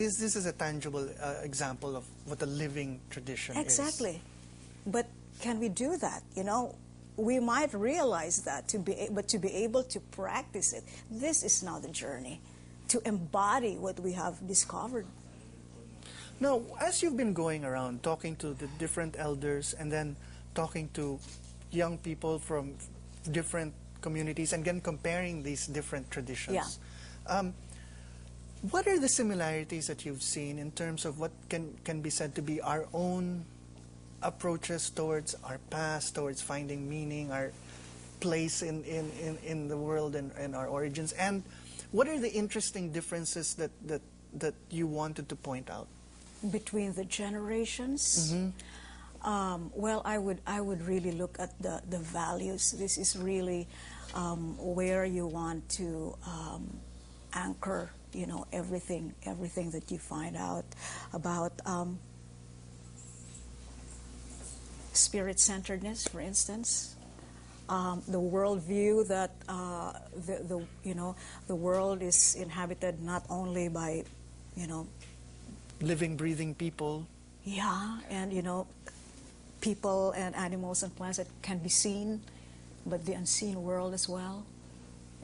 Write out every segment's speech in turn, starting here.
This is a tangible example of what a living tradition is. Exactly. But can we do that? You know, we might realize that, but to be able to practice it, this is now the journey, to embody what we have discovered. Now, as you've been going around talking to the different elders and then talking to young people from different communities and then comparing these different traditions, what are the similarities that you've seen in terms of what can be said to be our own approaches towards our past, towards finding meaning, our place in the world and our origins? And what are the interesting differences that you wanted to point out? Between the generations? Well, I would really look at the values. This is really where you want to anchor, you know, everything that you find out about spirit-centeredness, for instance, the worldview that the world is inhabited not only by, you know, living, breathing people. Yeah, and you know, people and animals and plants that can be seen, but the unseen world as well.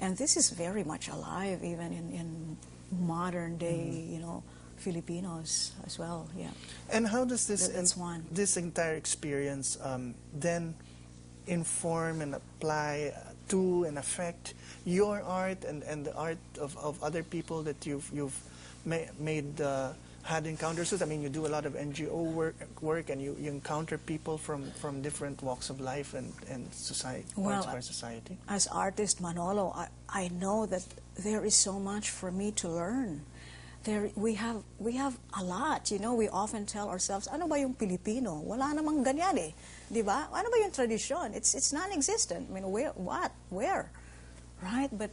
And this is very much alive even in modern day, you know, Filipinos as well. Yeah. And how does this this entire experience then inform and apply to and affect your art and the art of other people that you've had encounters with? I mean, you do a lot of NGO work and you encounter people from different walks of life and society, parts of our society. As artist Manolo, I know that there is so much for me to learn. We have a lot, you know. We often tell ourselves, ano ba yung Pilipino? Wala namang ganyan eh, di ba? Ano ba yung tradisyon? It's non-existent. I mean, where, right? But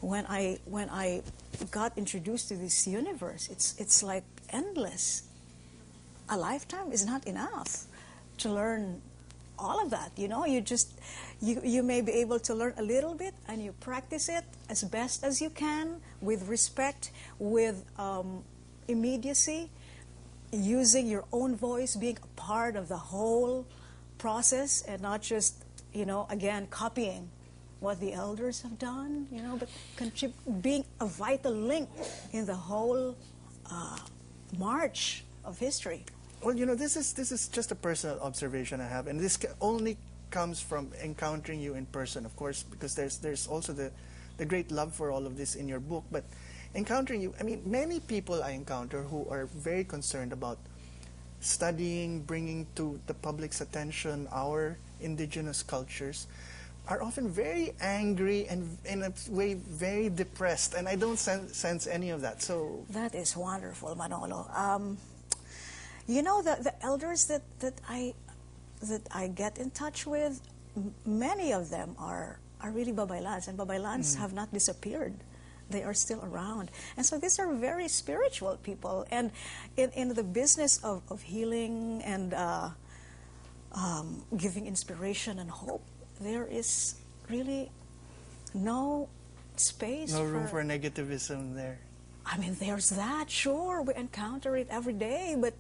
when I got introduced to this universe, it's like endless. A lifetime is not enough to learn all of that. You know, you may be able to learn a little bit and you practice it as best as you can, with respect, with immediacy, using your own voice, being a part of the whole process and not just, you know, again, copying what the elders have done, you know, but being a vital link in the whole march of history. Well, you know, this is just a personal observation I have, and this only comes from encountering you in person, of course, because there's also the great love for all of this in your book. But encountering you, I mean, many people I encounter who are very concerned about studying, bringing to the public's attention our indigenous cultures, are often very angry and in a way very depressed, and I don't sense any of that. So that is wonderful, Manolo. You know, the elders that I get in touch with, many of them are really Babaylans, and Babaylans have not disappeared. They are still around. And so these are very spiritual people. And in the business of healing and giving inspiration and hope, there is really no space. No room for negativism there. I mean, there's that, sure. We encounter it every day, but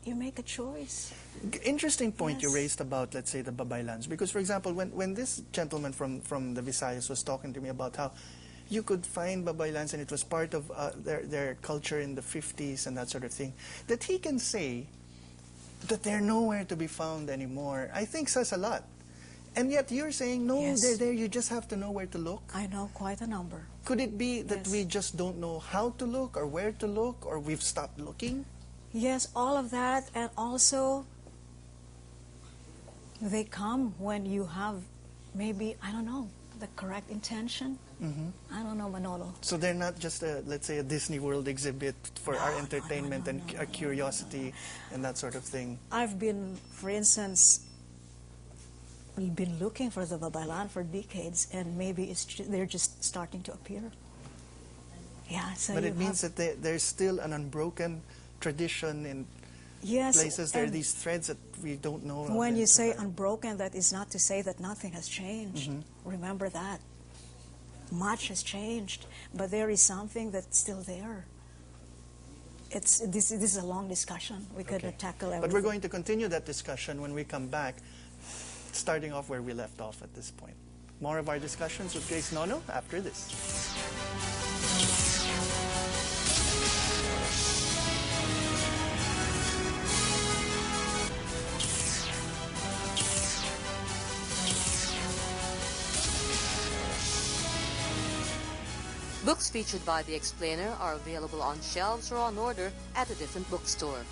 you make a choice. Interesting point you raised about, let's say, the Babaylans. Because, for example, when this gentleman from the Visayas was talking to me about how you could find Babaylans and it was part of their culture in the 50s and that sort of thing, that he can say that they're nowhere to be found anymore, I think says a lot. And yet you're saying, no, they're there, you just have to know where to look. I know quite a number. Could it be that we just don't know how to look or where to look, or we've stopped looking? Yes, all of that, and also they come when you have maybe, I don't know, the correct intention. I don't know, Manolo. So they're not just, let's say, a Disney World exhibit for our entertainment and our curiosity and that sort of thing. I've been, for instance, been looking for the Babaylan for decades, and maybe they're just starting to appear. Yeah, so but it means that there's still an unbroken tradition in places. There are these threads that we don't know. When you say unbroken, that is not to say that nothing has changed. Remember that. Much has changed, but there is something that's still there. this is a long discussion. We could Okay. tackle everything. But we're going to continue that discussion when we come back, starting off where we left off at this point. More of our discussions with Grace Nono after this. Books featured by The Explainer are available on shelves or on order at a different bookstore.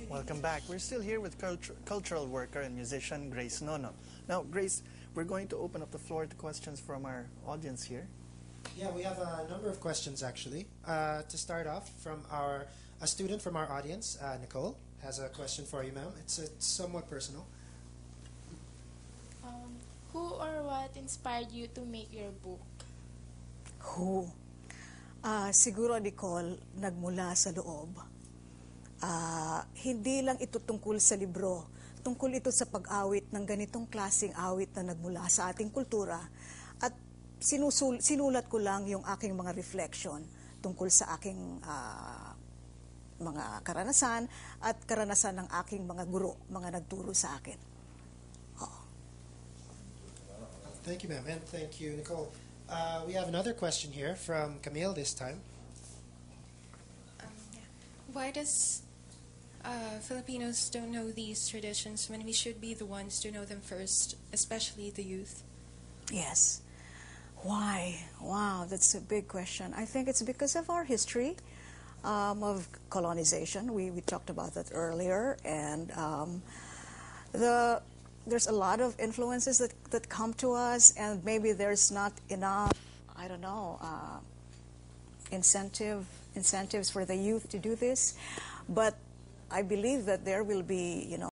Welcome back. We're still here with cultural worker and musician Grace Nono. Now, Grace, we're going to open up the floor to questions from our audience here. Yeah, we have a number of questions actually. To start off, from a student from our audience, Nicole, has a question for you, ma'am. It's somewhat personal. Who or what inspired you to make your book? Who? Siguro, Nicole, nagmula sa loob. Hindi lang ito tungkol sa libro. Tungkol ito sa pag-awit ng ganitong klaseng awit na nagmula sa ating kultura. At sinulat ko lang yung aking mga reflection tungkol sa aking mga karanasan at karanasan ng aking mga guro, mga nagturo sa akin. Thank you, ma'am, and thank you, Nicole. We have another question here from Camille this time. Why does Filipinos don't know these traditions when we should be the ones to know them first, especially the youth? Yes. Why? Wow, that's a big question. I think it's because of our history of colonization. We talked about that earlier, and there's a lot of influences that come to us, and maybe there's not enough, I don't know, incentives for the youth to do this. But I believe that there will be,